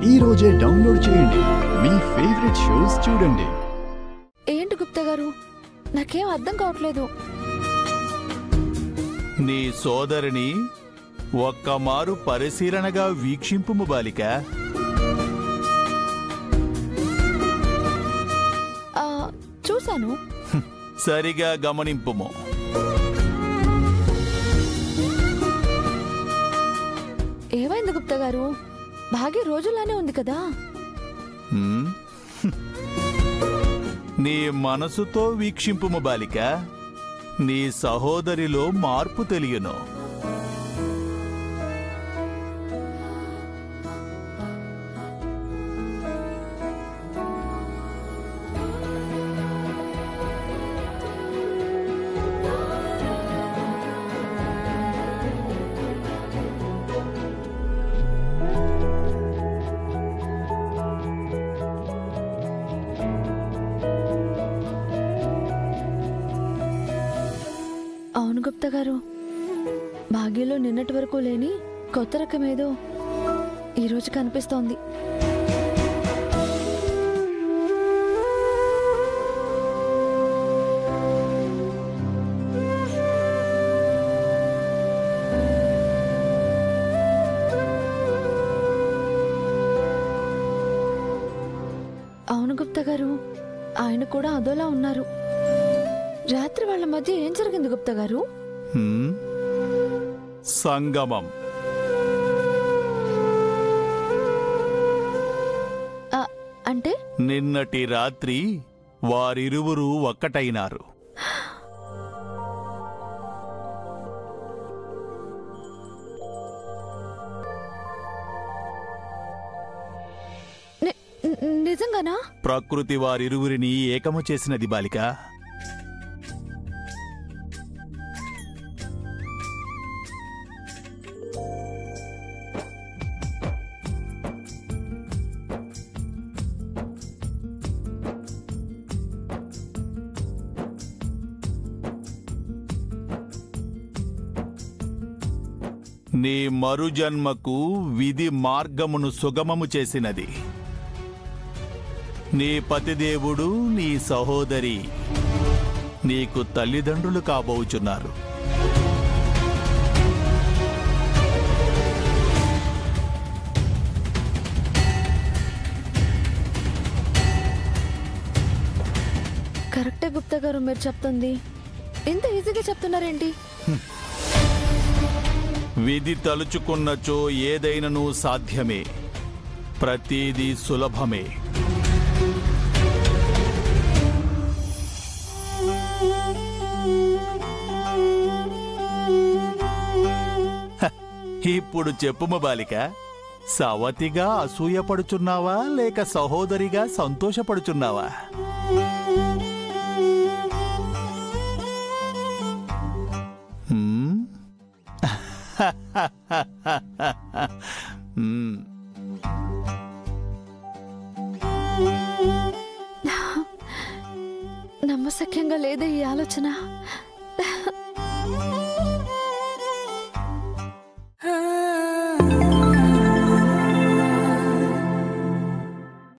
ఈ రోజే డౌన్లోడ్ చేయండి, మీ ఫేవరెట్ షోస్ చూడండి. ఏంటి గుప్తా గారు, నాకేం అర్థం కావట్లేదు. నీ సోదరిని ఒక్కమారు పరిశీలనగా వీక్షింపుము బాలిక. చూశాను. సరిగా గమనింపుము. ఏమైంది గుప్తా గారు, భాగ్య రోజులానే ఉంది కదా. నీ మనసుతో వీక్షింపుము బాలిక, నీ సహోదరిలో మార్పు తెలియను. అవును గుప్తా గారు, భాగ్యలో నిన్నటి వరకు లేని కొత్త రకమేదో ఈరోజు కనిపిస్తోంది. అవును గుప్తా గారు, ఆయన కూడా అదోలా ఉన్నారు. రాత్రి వాళ్ళ మధ్య ఏం జరిగింది గుప్తా గారు? సంగమం. అంటే నిన్నటి రాత్రి వారిరువురు ఒక్కటైనారు. నిజంగానా? ప్రకృతి వారిరువురిని ఏకము చేసినది బాలిక. నీ మరుజన్మకు విధి మార్గమును సుగమము చేసినది. నీ పతిదేవుడు, నీ సహోదరి నీకు తల్లిదండ్రులు కాబోచున్నారు. కరెక్టే గుప్తా గారు మీరు చెప్తుంది. ఇంత ఈజీగా చెప్తున్నారేంటి? విధి తలుచుకున్నచో ఏదైనను సాధ్యమే, ప్రతిదీ సులభమే. ఇప్పుడు చెప్పుము బాలిక, సవతిగా అసూయపడుచున్నావా లేక సహోదరిగా సంతోషపడుచున్నావా? నమ్మశక్యంగా లేదా ఈ ఆలోచన.